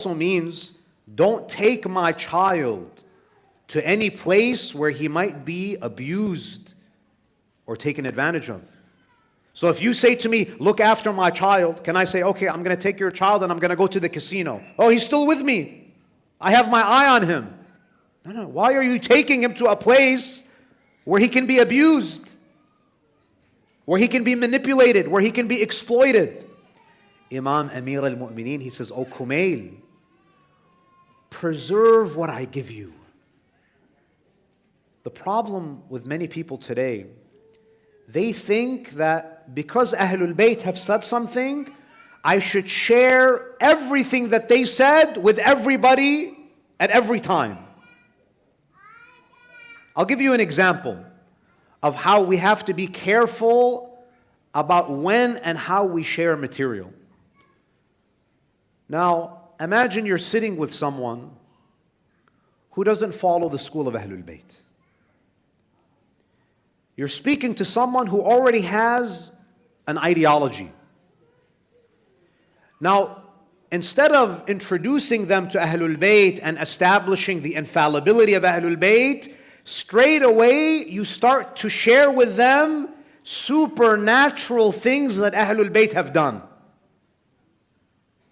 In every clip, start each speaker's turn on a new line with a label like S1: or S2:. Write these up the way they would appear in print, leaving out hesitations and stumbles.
S1: also means don't take my child to any place where he might be abused or taken advantage of. So if you say to me, look after my child, can I say, okay, I'm going to take your child and I'm going to go to the casino? Oh, he's still with me. I have my eye on him. No. Why are you taking him to a place where he can be abused, where he can be manipulated, where he can be exploited? Imam Amir al-Mu'mineen, he says, "O Kumail, preserve what I give you." The problem with many people today, they think that because Ahlul Bayt have said something, I should share everything that they said with everybody at every time. I'll give you an example of how we have to be careful about when and how we share material. Now, imagine you're sitting with someone who doesn't follow the school of Ahlul Bayt. You're speaking to someone who already has an ideology. Now, instead of introducing them to Ahlul Bayt and establishing the infallibility of Ahlul Bayt, straight away you start to share with them supernatural things that Ahlul Bayt have done.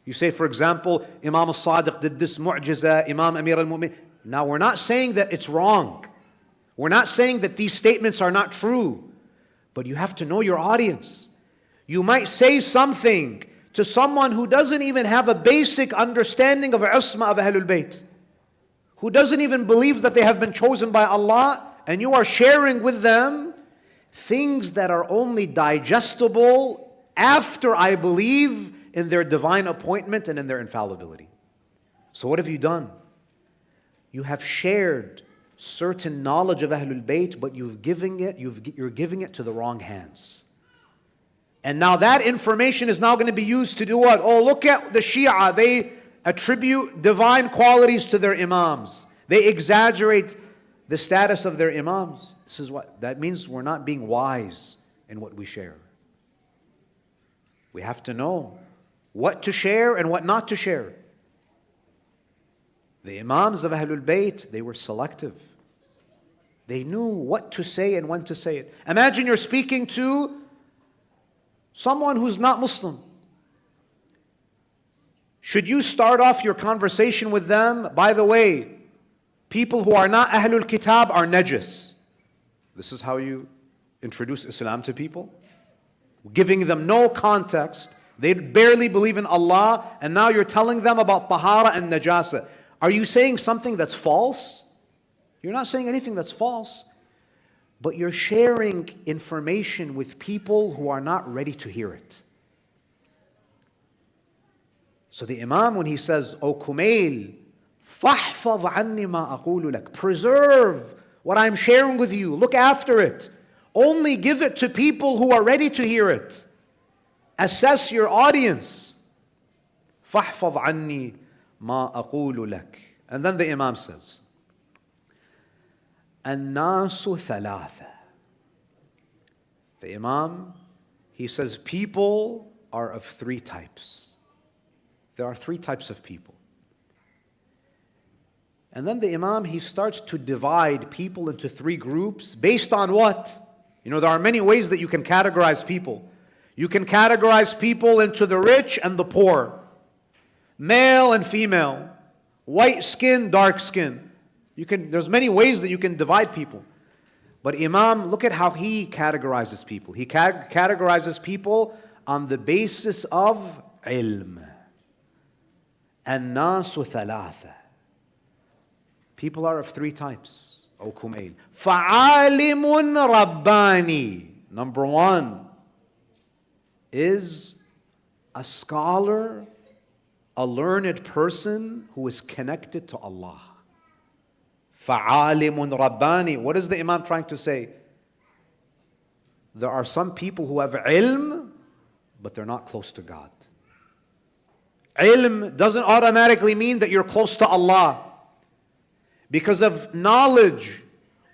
S1: You say, for example, Imam al-Sadiq did this mu'jiza, Imam Amir al-Mu'min. Now, we're not saying that it's wrong. We're not saying that these statements are not true. But you have to know your audience. You might say something to someone who doesn't even have a basic understanding of Isma of Ahlul Bayt, who doesn't even believe that they have been chosen by Allah, and you are sharing with them things that are only digestible after I believe in their divine appointment and in their infallibility. So what have you done? You have shared certain knowledge of Ahlul Bayt, but you're giving it to the wrong hands. And now that information is now going to be used to do what? Oh, look at the Shia. They attribute divine qualities to their imams. They exaggerate the status of their imams. This is what that means. We're not being wise in what we share. We have to know what to share and what not to share. The imams of Ahlul Bayt, they were selective. They knew what to say and when to say it. Imagine you're speaking to someone who's not Muslim. Should you start off your conversation with them, by the way, people who are not Ahlul Kitab are najis? This is how you introduce Islam to people? Giving them no context. They barely believe in Allah, and now you're telling them about tahara and najasa. Are you saying something that's false? You're not saying anything that's false, but you're sharing information with people who are not ready to hear it. So the Imam, when he says, O Kumail, فَاحْفَظْ عَنِّي مَا أَقُولُ لَكَ, preserve what I'm sharing with you, look after it. Only give it to people who are ready to hear it. Assess your audience. فَاحْفَظْ عَنِّي مَا أَقُولُ لَكَ. And then the Imam says, النَّاسُ ثَلَاثَةٌ. The Imam, he says, people are of three types. There are three types of people. And then the Imam, he starts to divide people into three groups based on what? You know, there are many ways that you can categorize people. You can categorize people into the rich and the poor, male and female, white skin, dark skin. There's many ways that you can divide people. But Imam, look at how he categorizes people. He categorizes people on the basis of ilm. النَّاسُ ثَلَاثَةٌ. People are of three types, O Kumail. فَعَالِمٌ رَبَّانِي. Number one is a scholar, a learned person who is connected to Allah. فَعَالِمٌ رَبَّانِي. What is the Imam trying to say? There are some people who have ilm, but they're not close to God. Ilm doesn't automatically mean that you're close to Allah. Because if knowledge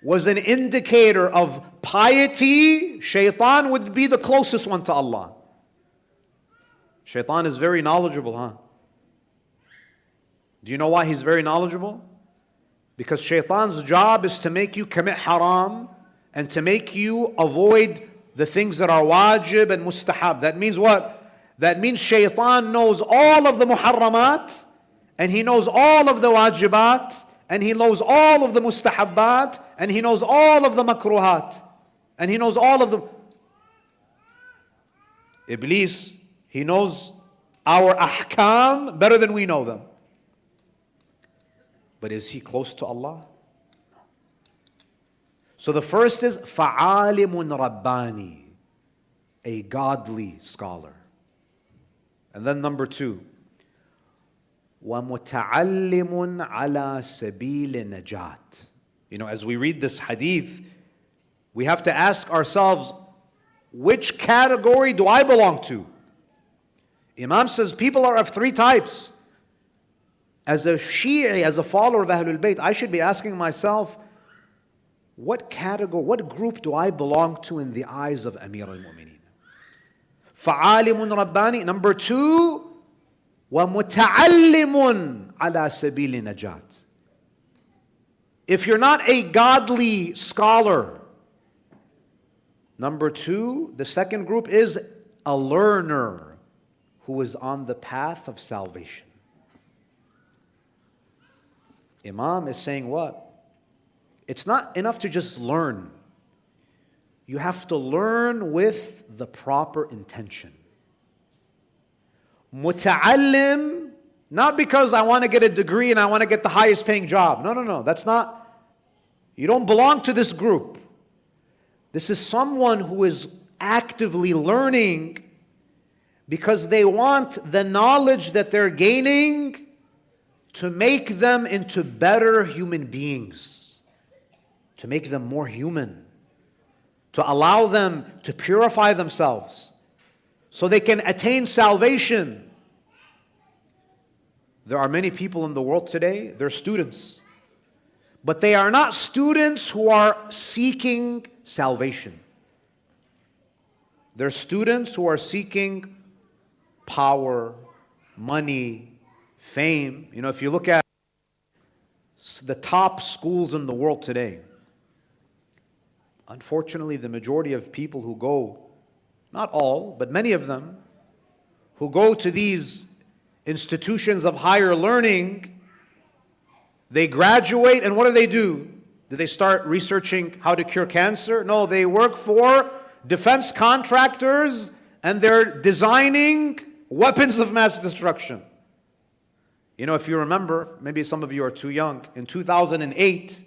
S1: was an indicator of piety, shaitan would be the closest one to Allah. Shaitan is very knowledgeable, huh? Do you know why he's very knowledgeable? Because shaitan's job is to make you commit haram and to make you avoid the things that are wajib and mustahab. That means what? That means shaitan knows all of the muharramat, and he knows all of the wajibat, and he knows all of the mustahabbat, and he knows all of the makruhat, and he knows all of the... Iblis, he knows our ahkam better than we know them. But is he close to Allah? So the first is fa'alimun rabbani, a godly scholar. And then number two, وَمُتَعَلِّمٌ عَلَى سَبِيلِ نَجَاتٍ. You know, as we read this hadith, we have to ask ourselves, which category do I belong to? Imam says people are of three types. As a Shi'i, as a follower of Ahlul Bayt, I should be asking myself, what category, what group do I belong to in the eyes of Amir al-Mu'mineen? فَعَالِمٌ رَبَّانِي. Number two, وَمُتَعَلِّمٌ عَلَى سَبِيلِ نَجَاتٍ. If you're not a godly scholar, number two, the second group is a learner who is on the path of salvation. Imam is saying what? It's not enough to just learn. You have to learn with the proper intention. Muta'allim, not because I want to get a degree and I want to get the highest paying job. No. That's not, you don't belong to this group. This is someone who is actively learning because they want the knowledge that they're gaining to make them into better human beings, to make them more human, to allow them to purify themselves so they can attain salvation. There are many people in the world today, they're students, but they are not students who are seeking salvation. They're students who are seeking power, money, fame. You know, if you look at the top schools in the world today, unfortunately, the majority of people who go, not all, but many of them, who go to these institutions of higher learning, they graduate and what do? Do they start researching how to cure cancer? No, they work for defense contractors and they're designing weapons of mass destruction. You know, if you remember, maybe some of you are too young, in 2008,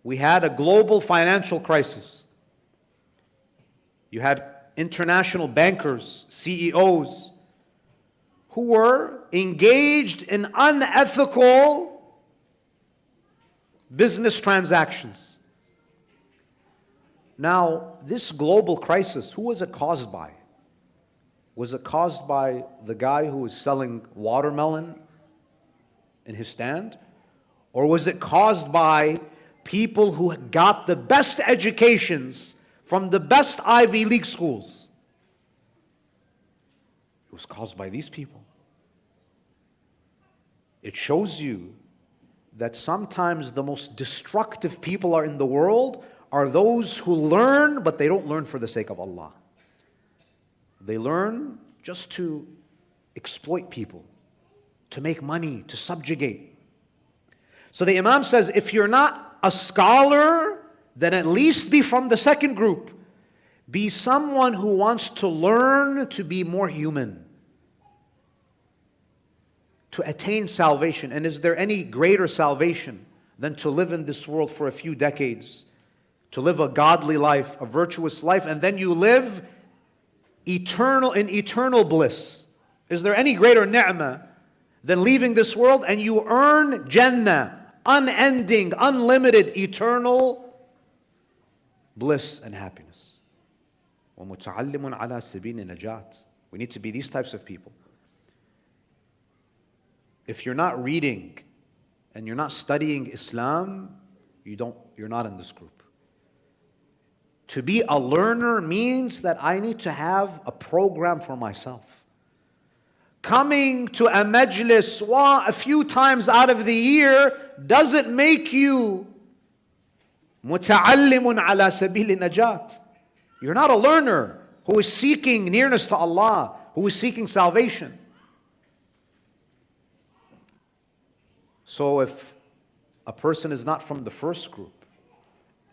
S1: we had a global financial crisis. You had international bankers, CEOs, who were engaged in unethical business transactions. Now, this global crisis, who was it caused by? Was it caused by the guy who was selling watermelon in his stand? Or was it caused by people who got the best educations from the best Ivy League schools? It was caused by these people. It shows you that sometimes the most destructive people are in the world are those who learn, but they don't learn for the sake of Allah. They learn just to exploit people, to make money, to subjugate. So the Imam says, if you're not a scholar, then at least be from the second group. Be someone who wants to learn to be more human, to attain salvation. And is there any greater salvation than to live in this world for a few decades, to live a godly life, a virtuous life, and then you live in eternal bliss? Is there any greater ni'mah than leaving this world and you earn Jannah, unending, unlimited, eternal bliss and happiness? وَمُتَعَلِّمٌ عَلَى سَبِيلِ نَجَاتٍ. We need to be these types of people. If you're not reading and you're not studying Islam, you're not in this group. To be a learner means that I need to have a program for myself. coming to a majlis a few times out of the year doesn't make you متعلم على سبيل النجاة. You're not a learner who is seeking nearness to Allah, who is seeking salvation. So if a person is not from the first group,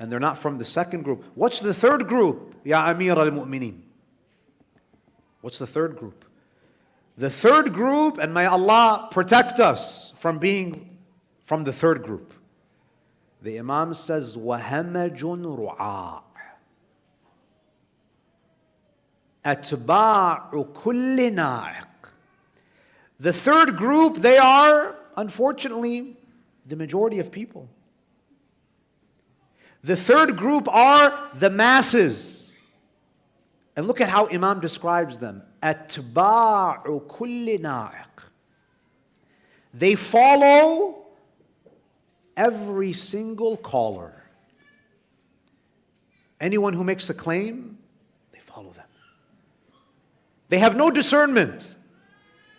S1: and they're not from the second group, what's the third group? Ya Amir al-Mu'mineen. What's the third group? The third group, and may Allah protect us from being from the third group. The Imam says, وَهَمَجٌ رُعَاء أَتْبَاعُ كُلِّ نَاعِقٍ. The third group, they are, unfortunately, the majority of people. The third group are the masses. And look at how Imam describes them. أَتْبَاعُ كُلِّ نَاعِقٍ. They follow every single caller. Anyone who makes a claim, they follow them. They have no discernment.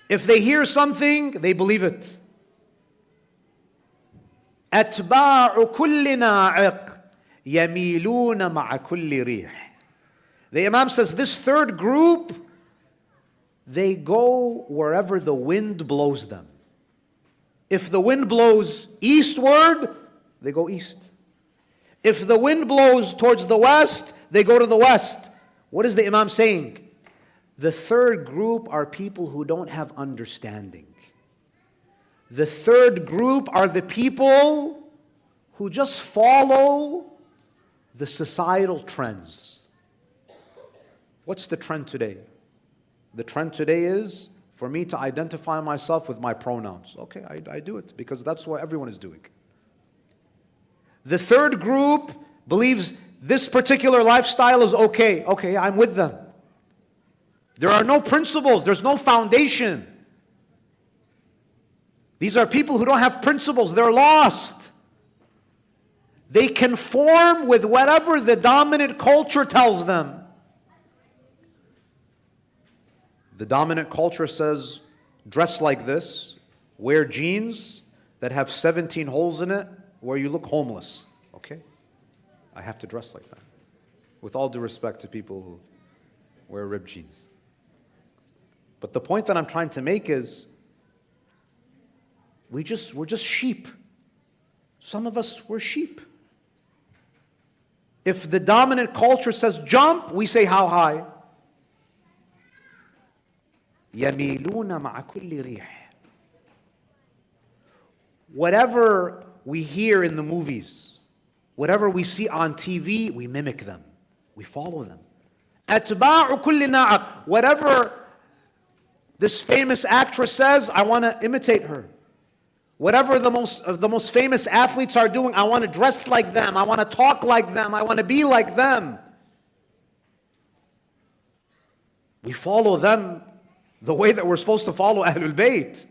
S1: If they hear something, they believe it. أتباع كل ناعق يميلون مع كل ريح. The Imam says this third group, they go wherever the wind blows them. If the wind blows eastward, they go east. If the wind blows towards the west, they go to the west. What is the Imam saying? The third group are people who don't have understanding. The third group are the people who just follow the societal trends. What's the trend today? The trend today is for me to identify myself with my pronouns. Okay, I do it because that's what everyone is doing. The third group believes this particular lifestyle is okay. Okay, I'm with them. There are no principles, there's no foundation. These are people who don't have principles, they're lost. They conform with whatever the dominant culture tells them. The dominant culture says, dress like this, wear jeans that have 17 holes in it, where you look homeless. Okay? I have to dress like that. With all due respect to people who wear ripped jeans. But the point that I'm trying to make is, we're just sheep. Some of us, we're sheep. If the dominant culture says jump, we say how high? يَمِيلُونَ مَعَ كُلِّ رِيحٍ. Whatever we hear in the movies, whatever we see on TV, we mimic them. We follow them. أَتْبَاعُ كُلِّ نَاعِقٍ. Whatever this famous actress says, I want to imitate her. Whatever the most famous athletes are doing, I want to dress like them. I want to talk like them. I want to be like them. We follow them the way that we're supposed to follow Ahlul Bayt.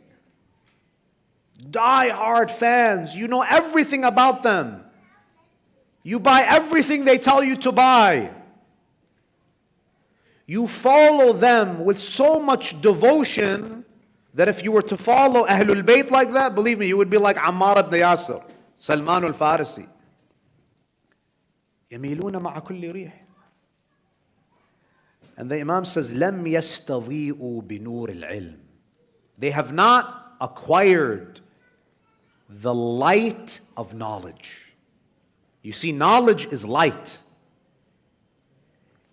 S1: Die-hard fans. You know everything about them. You buy everything they tell you to buy. You follow them with so much devotion that if you were to follow Ahlul Bayt like that, believe me, you would be like Ammar ibn Yasir, Salman al-Farisi. يَمِيلُونَ مَعَ كُلِّ رِيحٍ. And the Imam says, لَمْ يَسْتَضِيءُوا بِنُورِ الْعِلْمِ. They have not acquired the light of knowledge. You see, knowledge is light.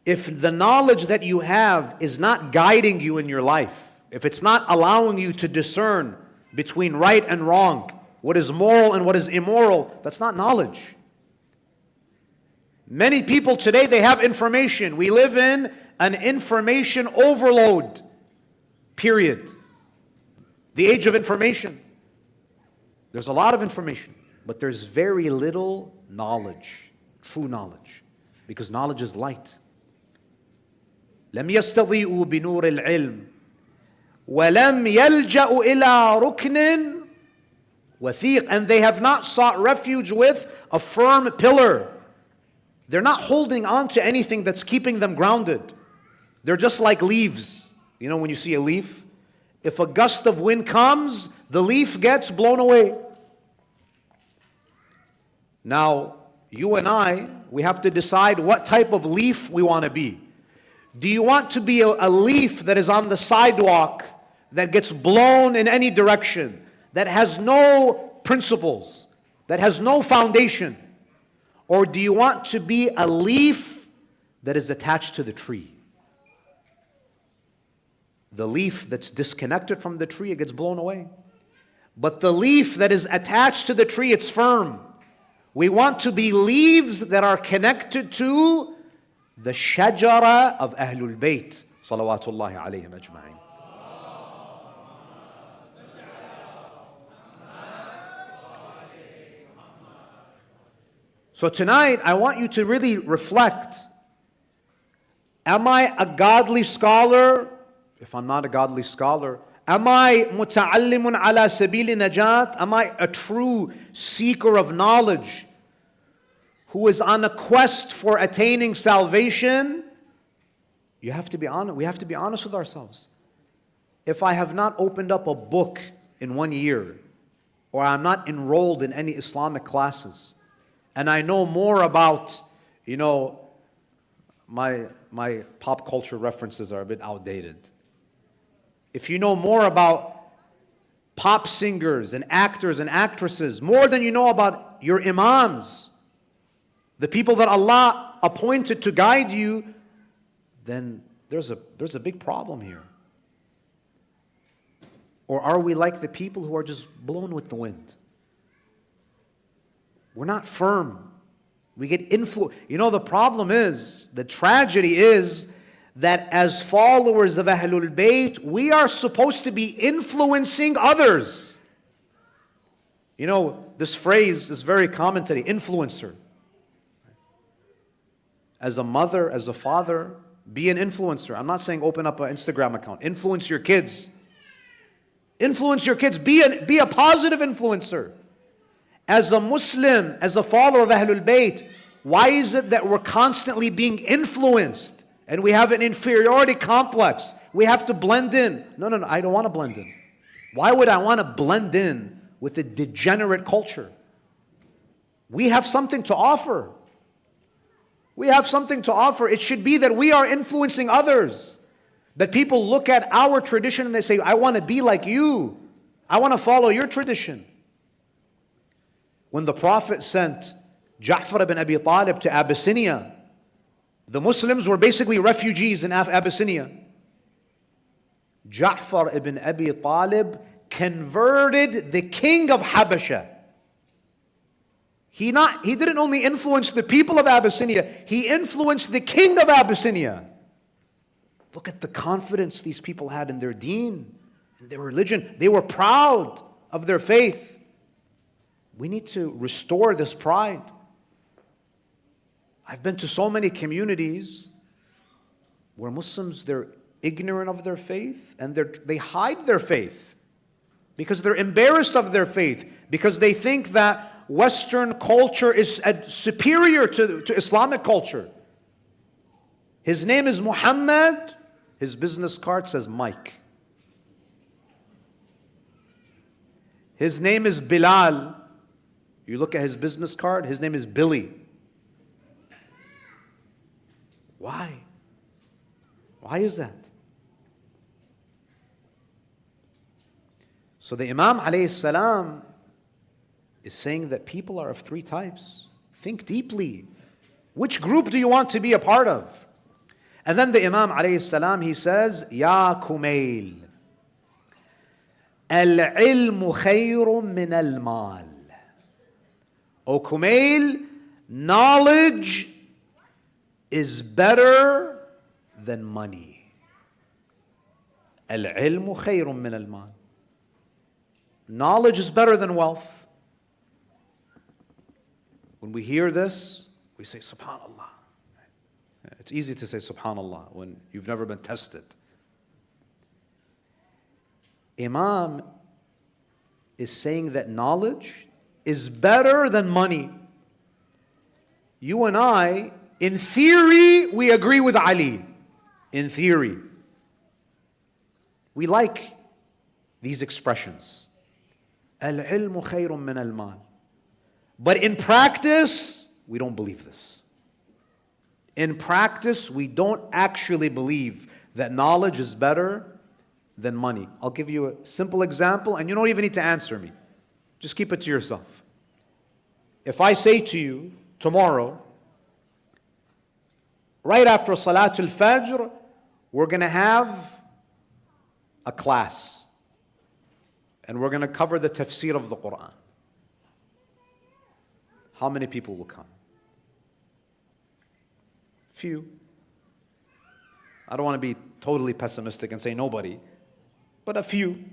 S1: If the knowledge that you have is not guiding you in your life, if it's not allowing you to discern between right and wrong, what is moral and what is immoral, that's not knowledge. Many people today, they have information. We live in an information overload period. The age of information. There's a lot of information, but there's very little knowledge, true knowledge, because knowledge is light. لم يستضيئوا بنور العلم وَلَمْ يَلْجَأُوا إِلَىٰ رُكْنٍ وَثِيقٍ. And they have not sought refuge with a firm pillar. They're not holding on to anything that's keeping them grounded. They're just like leaves. You know when you see a leaf, If a gust of wind comes, the leaf gets blown away. Now, you and I, we have to decide what type of leaf we want to be. Do you want to be a leaf that is on the sidewalk, that gets blown in any direction, that has no principles, that has no foundation? Or do you want to be a leaf that is attached to the tree? The leaf that's disconnected from the tree, it gets blown away. But the leaf that is attached to the tree, it's firm. We want to be leaves that are connected to the shajara of Ahlul Bayt, salawatullahi alayhim ajma'in. So tonight, I want you to really reflect. Am I a godly scholar? If I'm not a godly scholar, am I muta'allimun ala sabili najat? Am I a true seeker of knowledge who is on a quest for attaining salvation? You have to be honest. We have to be honest with ourselves. If I have not opened up a book in 1 year, or I'm not enrolled in any Islamic classes, and I know more about, my pop culture references are a bit outdated. If you know more about pop singers and actors and actresses, more than you know about your imams, the people that Allah appointed to guide you, then there's a big problem here. Or are we like the people who are just blown with the wind? We're not firm. We get influenced. The problem is, the tragedy is that as followers of Ahlul Bayt, we are supposed to be influencing others. This phrase is very common today, influencer. As a mother, as a father, be an influencer. I'm not saying open up an Instagram account. Influence your kids. Influence your kids. Be a positive influencer. As a Muslim, as a follower of Ahlul Bayt, why is it that we're constantly being influenced and we have an inferiority complex? We have to blend in. No, I don't want to blend in. Why would I want to blend in with a degenerate culture? We have something to offer. We have something to offer. It should be that we are influencing others. That people look at our tradition and they say, I want to be like you. I want to follow your tradition. When the Prophet sent Ja'far ibn Abi Talib to Abyssinia, the Muslims were basically refugees in Abyssinia. Ja'far ibn Abi Talib converted the king of Habasha. He didn't only influence the people of Abyssinia, he influenced the king of Abyssinia. Look at the confidence these people had in their deen, in their religion. They were proud of their faith. We need to restore this pride. I've been to so many communities where Muslims, they're ignorant of their faith and they hide their faith because they're embarrassed of their faith, because they think that Western culture is superior to Islamic culture. His name is Muhammad. His business card says Mike. His name is Bilal. You look at his business card, his name is Billy. Why? Why is that? So the Imam alayhi salam is saying that people are of three types. Think deeply. Which group do you want to be a part of? And then the Imam alayhi salam, he says, Ya Kumail, al-ilmu khayrun min al-mal. O Kumail, knowledge is better than money. Al-ilmu khayrun min al-mal. Knowledge is better than wealth. When we hear this, we say, Subhanallah. It's easy to say Subhanallah when you've never been tested. Imam is saying that knowledge is better than money. You and I, in theory, we agree with Ali. In theory. We like these expressions. Al-ilmu khayrun min al-mal. But in practice, we don't believe this. In practice, we don't actually believe that knowledge is better than money. I'll give you a simple example, and you don't even need to answer me. Just keep it to yourself. If I say to you tomorrow, right after Salatul Fajr, we're going to have a class, and we're going to cover the tafsir of the Quran. How many people will come? Few. I don't want to be totally pessimistic and say nobody, but a few.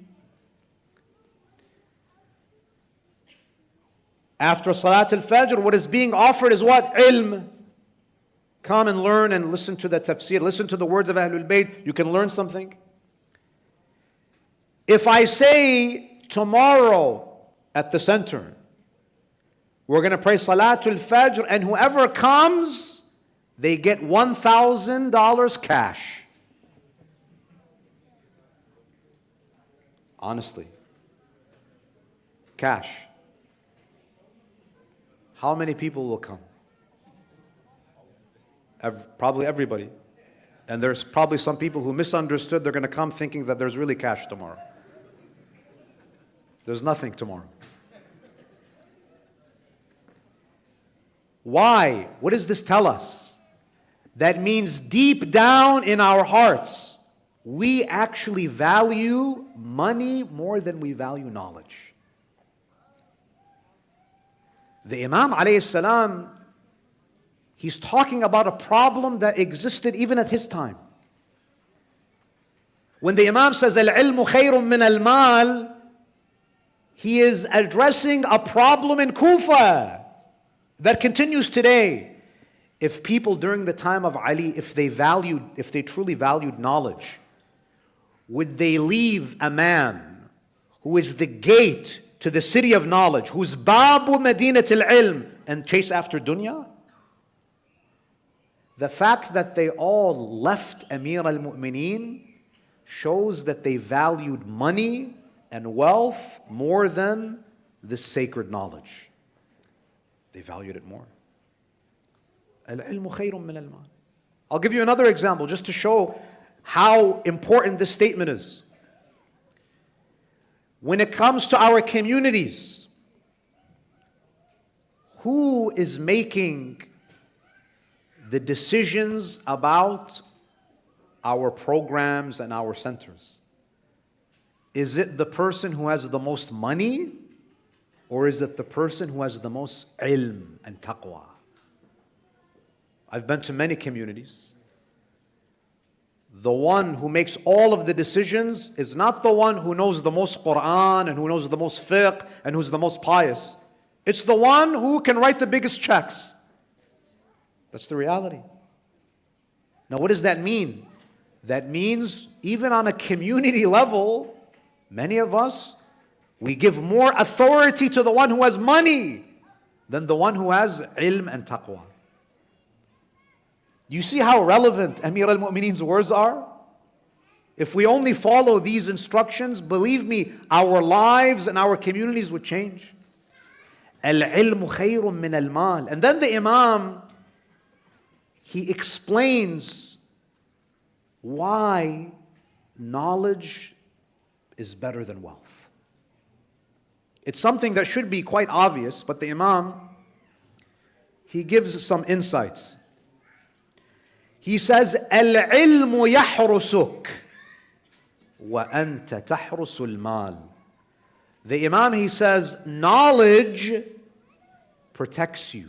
S1: After Salat al-Fajr, what is being offered is what? Ilm. Come and learn and listen to the tafsir, listen to the words of Ahlul Bayt. You can learn something. If I say tomorrow at the center, we're going to pray Salatul Fajr, and whoever comes, they get $1,000 cash. Honestly. Cash. How many people will come? Probably everybody. And there's probably some people who misunderstood. They're going to come thinking that there's really cash tomorrow. There's nothing tomorrow. Why? What does this tell us? That means deep down in our hearts, we actually value money more than we value knowledge. The Imam alayhi salam, he's talking about a problem that existed even at his time. When the Imam says, Al-ilmu khayrun min al-mal, he is addressing a problem in Kufa that continues today. If people during the time of Ali, if they truly valued knowledge, would they leave a man who is the gate to the city of knowledge, who's Babu Madinat al-Ilm, and chase after dunya? The fact that they all left Amir al-Mu'mineen shows that they valued money and wealth more than this sacred knowledge. They valued it more. Al-ilmu khayrun min al-mal. I'll give you another example just to show how important this statement is. When it comes to our communities, who is making the decisions about our programs and our centers? Is it the person who has the most money, or is it the person who has the most ilm and taqwa? I've been to many communities. The one who makes all of the decisions is not the one who knows the most Quran and who knows the most fiqh and who's the most pious. It's the one who can write the biggest checks. That's the reality. Now, what does that mean? That means even on a community level, many of us, we give more authority to the one who has money than the one who has ilm and taqwa. You see how relevant Amir al-Mu'mineen's words are? If we only follow these instructions, believe me, our lives and our communities would change. Al-ilmu khayrun min al-mal. And then the Imam, he explains why knowledge is better than wealth. It's something that should be quite obvious, but the Imam, he gives some insights. He says, Al-ilmu yahrusuk wa anta tahrusul mal. The Imam, he says, knowledge protects you,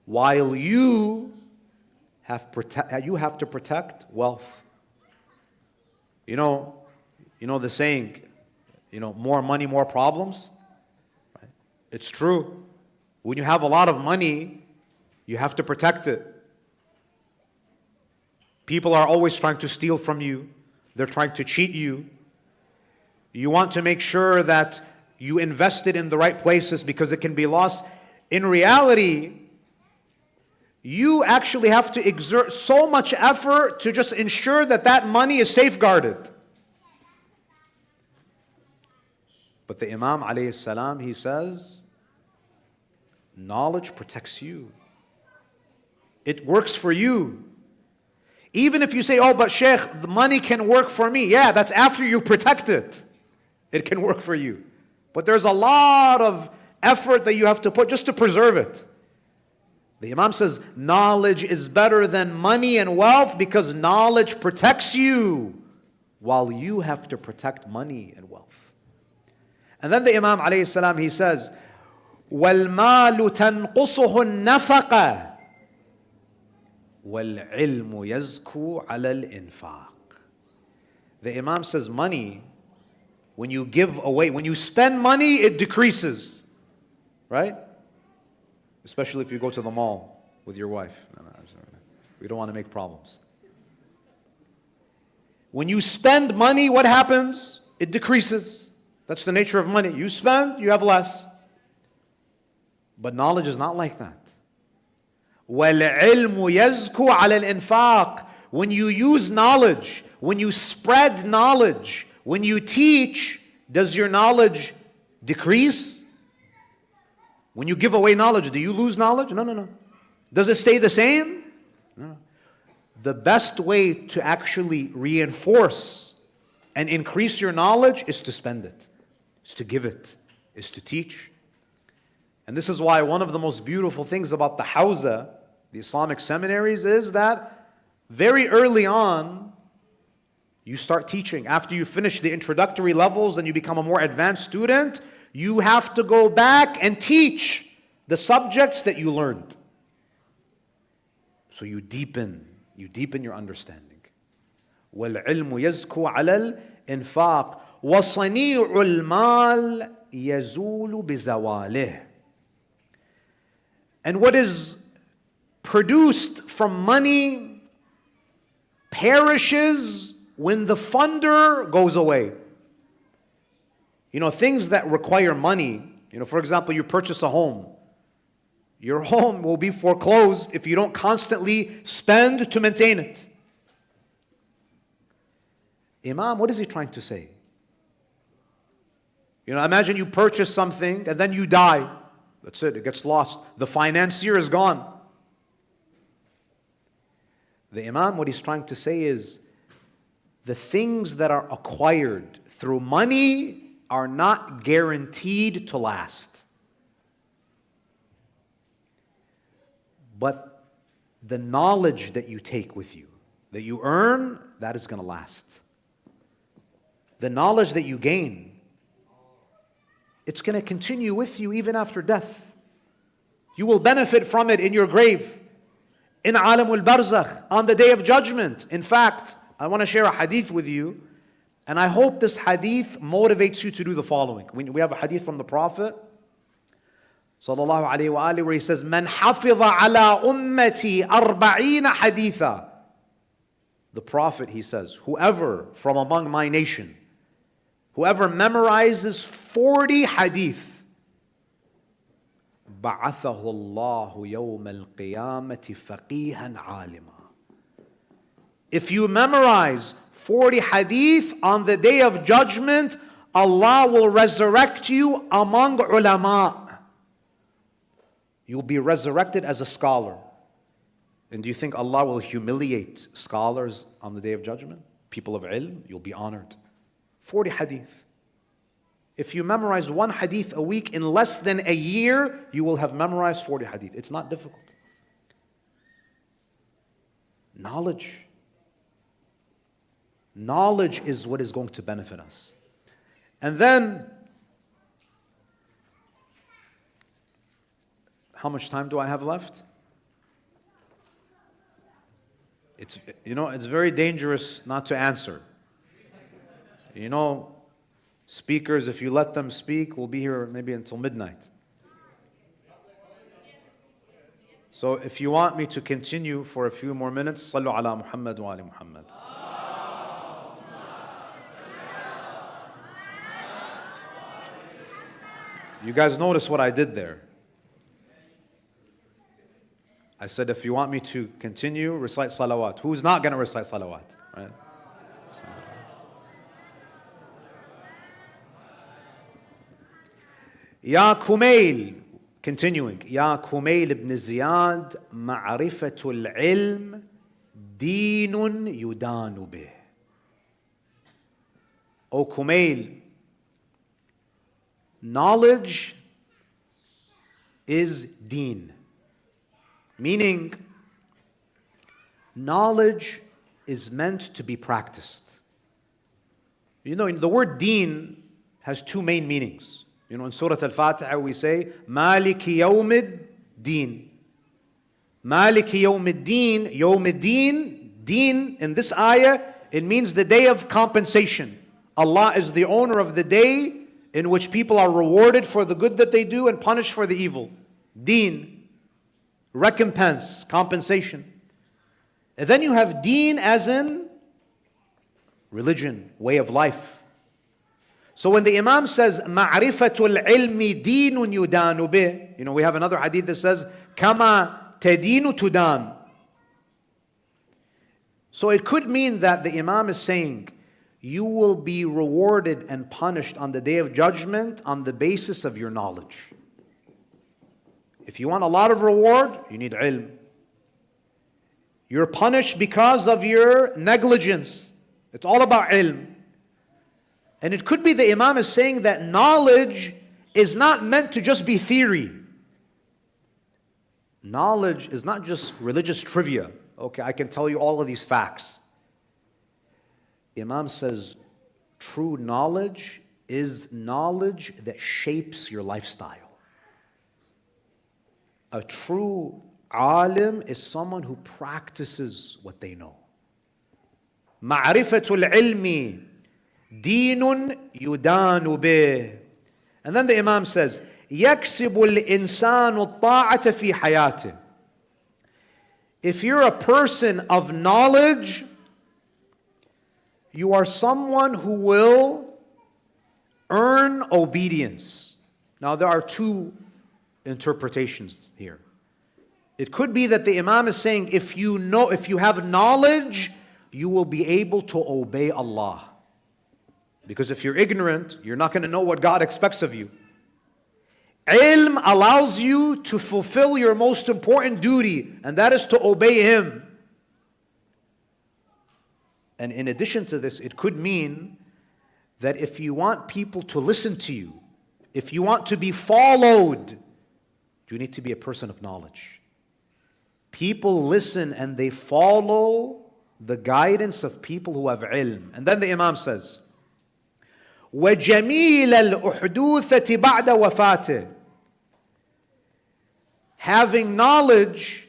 S1: while you have to protect wealth. You know the saying, more money, more problems. Right? It's true. When you have a lot of money, you have to protect it. People are always trying to steal from you. They're trying to cheat you. You want to make sure that you invest it in the right places because it can be lost. In reality, you actually have to exert so much effort to just ensure that that money is safeguarded. But the Imam alayhi salam, he says, knowledge protects you. It works for you. Even if you say, oh, but Sheikh, the money can work for me. Yeah, that's after you protect it. It can work for you. But there's a lot of effort that you have to put just to preserve it. The Imam says, knowledge is better than money and wealth because knowledge protects you while you have to protect money and wealth. And then the Imam alayhi salam, he says, وَالْمَالُ تَنْقُصُهُ النَّفَقَةِ وَالْعِلْمُ يَزْكُو عَلَى الْإِنفَاقِ. The Imam says money, when you give away, when you spend money, it decreases. Right? Especially if you go to the mall with your wife. We don't want to make problems. When you spend money, what happens? It decreases. That's the nature of money. You spend, you have less. But knowledge is not like that. وَالْعِلْمُ يَزْكُو عَلَى الْإِنفَاقِ. When you use knowledge, when you spread knowledge, when you teach, does your knowledge decrease? When you give away knowledge, do you lose knowledge? No. Does it stay the same? No. The best way to actually reinforce and increase your knowledge is to spend it, is to give it, is to teach. And this is why one of the most beautiful things about the Hawza, the Islamic seminaries, is that very early on, you start teaching. After you finish the introductory levels and you become a more advanced student, you have to go back and teach the subjects that you learned. So you deepen your understanding. وَالْعِلْمُ يَزْكُو عَلَى الْإِنفَاقِ وَصَنِيعُ الْمَالِ يَزُولُ بِزَوَالِهِ. And what is produced from money perishes when the funder goes away. Things that require money, for example, you purchase a home. Your home will be foreclosed if you don't constantly spend to maintain it. Imam, what is he trying to say? Imagine you purchase something and then you die. That's it gets lost. The financier is gone. The Imam, what he's trying to say is, the things that are acquired through money are not guaranteed to last. But the knowledge that you take with you, that you earn, that is going to last. The knowledge that you gain, it's going to continue with you even after death. You will benefit from it in your grave, in Alamul Barzakh, on the day of judgment. In fact, I want to share a hadith with you, and I hope this hadith motivates you to do the following. We have a hadith from the Prophet sallallahu alaihi wa alihi, where he says, "Man hafiza ala ummati 40 haditha." The Prophet, he says, whoever from among my nation, whoever memorizes 40 hadith, ba'athahu Allahu yawm al-qiyamati faqihan alima. If you memorize 40 hadith on the day of judgment, Allah will resurrect you among ulama. You'll be resurrected as a scholar. And do you think Allah will humiliate scholars on the day of judgment? People of ilm, you'll be honored. 40 hadith. If you memorize one hadith a week, in less than a year, you will have memorized 40 hadith. It's not difficult. Knowledge. Knowledge is what is going to benefit us. And then, how much time do I have left? It's very dangerous not to answer. Speakers, if you let them speak, will be here maybe until midnight. So if you want me to continue for a few more minutes, Sallu ala Muhammad wa ali Muhammad. You guys notice what I did there. I said, if you want me to continue, recite salawat. Who's not going to recite salawat? Right? Ya Kumail, continuing, Ya Kumail ibn Ziyad, ma'rifatul ilm dinun yudanu bih. O Kumail, knowledge is deen. Meaning, knowledge is meant to be practiced. You know, the word deen has two main meanings. You know, in Surah Al-Fatiha we say, Maliki yawmid deen. Maliki yawmid deen, yawmid deen, deen in this ayah, it means the day of compensation. Allah is the owner of the day in which people are rewarded for the good that they do and punished for the evil. Deen, recompense, compensation. And then you have deen as in religion, way of life. So when the Imam says, Ma'rifatul ilmi deenun yudanu bih, you know, we have another hadith that says, Kama tadinu tudan. So it could mean that the Imam is saying, you will be rewarded and punished on the day of judgment on the basis of your knowledge. If you want a lot of reward, you need ilm. You're punished because of your negligence. It's all about ilm. And it could be the Imam is saying that knowledge is not meant to just be theory. Knowledge is not just religious trivia. Okay, I can tell you all of these facts. Imam says true knowledge is knowledge that shapes your lifestyle. A true alim is someone who practices what they know. Ma'rifatul ilmi dinun yudanu bih. And then the Imam says, يَكْسِبُ الْإِنسَانُ الطَّاعَةَ فِي حَيَاتِهِ. If you're a person of knowledge, you are someone who will earn obedience. Now there are two interpretations here. It could be that the Imam is saying, if you have knowledge, you will be able to obey Allah. Because if you're ignorant, you're not going to know what God expects of you. Ilm allows you to fulfill your most important duty, and that is to obey Him. And in addition to this, it could mean that if you want people to listen to you, if you want to be followed, you need to be a person of knowledge. People listen and they follow the guidance of people who have ilm. And then the Imam says, وَجَمِيلَ الْأُحْدُوثَةِ بَعْدَ وَفَاتِهِ. Having knowledge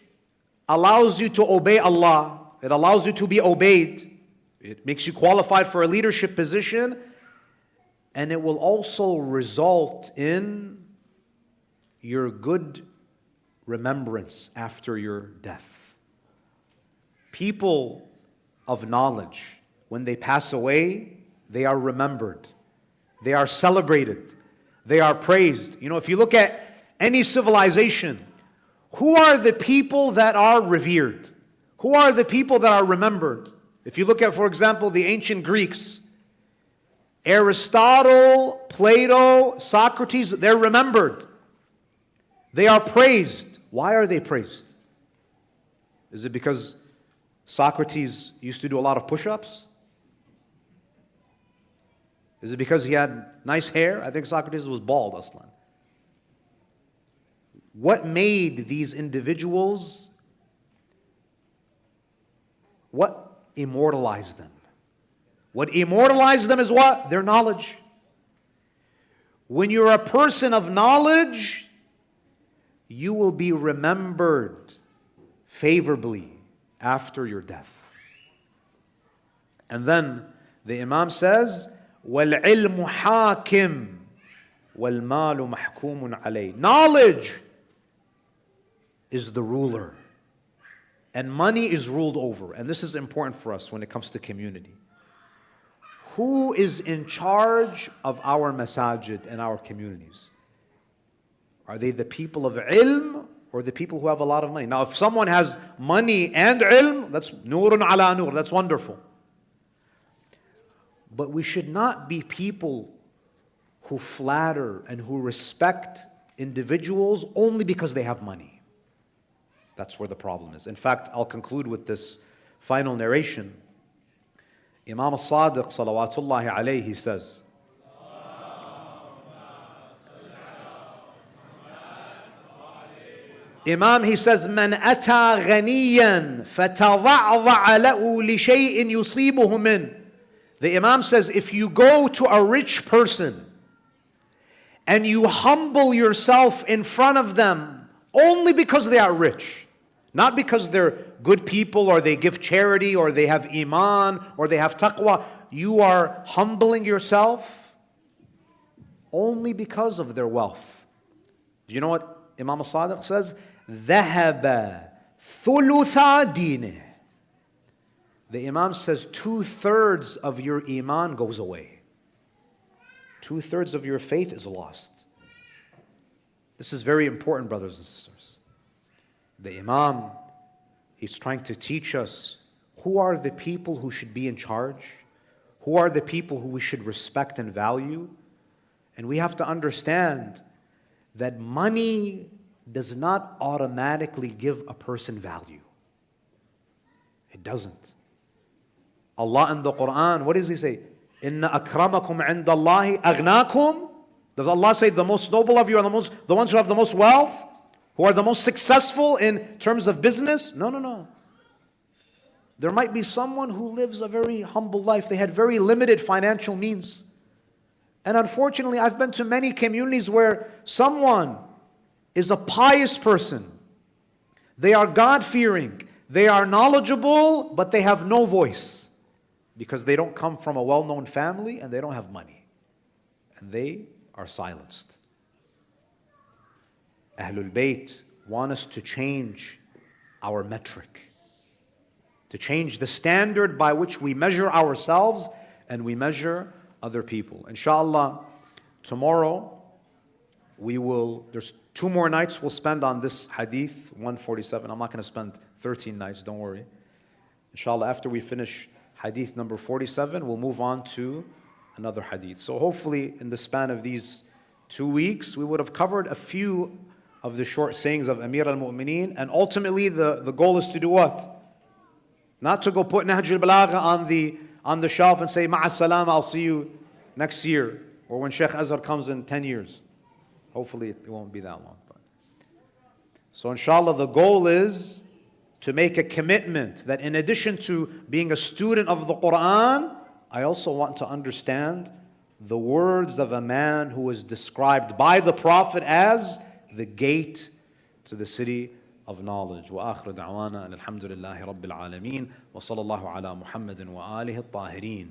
S1: allows you to obey Allah. It allows you to be obeyed. It makes you qualified for a leadership position. And it will also result in your good remembrance after your death. People of knowledge, when they pass away, they are remembered. They are celebrated. They are praised. You know, if you look at any civilization, who are the people that are revered? Who are the people that are remembered? If you look at, for example, the ancient Greeks, Aristotle, Plato, Socrates, they're remembered. They are praised. Why are they praised? Is it because Socrates used to do a lot of push-ups? Is it because he had nice hair? I think Socrates was bald, Aslan. What made these individuals, what immortalized them? What immortalized them is what? Their knowledge. When you're a person of knowledge, you will be remembered favorably after your death. And then the Imam says, وَالْعِلْمُ حَاكِمٌ وَالْمَالُ مَحْكُومٌ عَلَيْهِ. Knowledge is the ruler, and money is ruled over. And this is important for us when it comes to community. Who is in charge of our masajid and our communities? Are they the people of ilm or the people who have a lot of money? Now, if someone has money and ilm, that's nurun ala nur, that's wonderful. But we should not be people who flatter and who respect individuals only because they have money. That's where the problem is. In fact, I'll conclude with this final narration. Imam al-Sadiq salawatullahi alayhi, he says, Imam, he says, من أتى غنيا فتضعضع له لشيء يصيبه منه. The Imam says, if you go to a rich person and you humble yourself in front of them only because they are rich, not because they're good people or they give charity or they have iman or they have taqwa, you are humbling yourself only because of their wealth. Do you know what Imam al-Sadiq says? ذهب ثلث دينه. The Imam says 2/3 of your iman goes away. 2/3 of your faith is lost. This is very important, brothers and sisters. The Imam, he's trying to teach us who are the people who should be in charge, who are the people who we should respect and value. And we have to understand that money does not automatically give a person value. It doesn't. Allah in the Quran, what does He say? Inna akramakum indallahi agnakum. Does Allah say the most noble of you are the ones who have the most wealth, who are the most successful in terms of business? No, no, no. There might be someone who lives a very humble life. They had very limited financial means. And unfortunately, I've been to many communities where someone is a pious person. They are God-fearing. They are knowledgeable, but they have no voice because they don't come from a well-known family and they don't have money. And they are silenced. Ahlul Bayt want us to change our metric, to change the standard by which we measure ourselves and we measure other people. Inshallah, tomorrow there's 2 more nights we'll spend on this hadith, 147. I'm not going to spend 13 nights, don't worry. Inshallah, after we finish hadith number 47, we'll move on to another hadith. So hopefully in the span of these 2 weeks, we would have covered a few of the short sayings of Amir al-Mu'mineen, and ultimately the goal is to do what? Not to go put Nahj al-Balagha on the shelf and say, Ma'a salam, I'll see you next year, or when Sheikh Azhar comes in 10 years. Hopefully it won't be that long. So inshallah, the goal is to make a commitment that in addition to being a student of the Quran, I also want to understand the words of a man who is described by the Prophet as the gate to the city of knowledge. وآخر دعوانا أن الحمد لله رب العالمين وصلى الله على محمد وآله الطاهرين.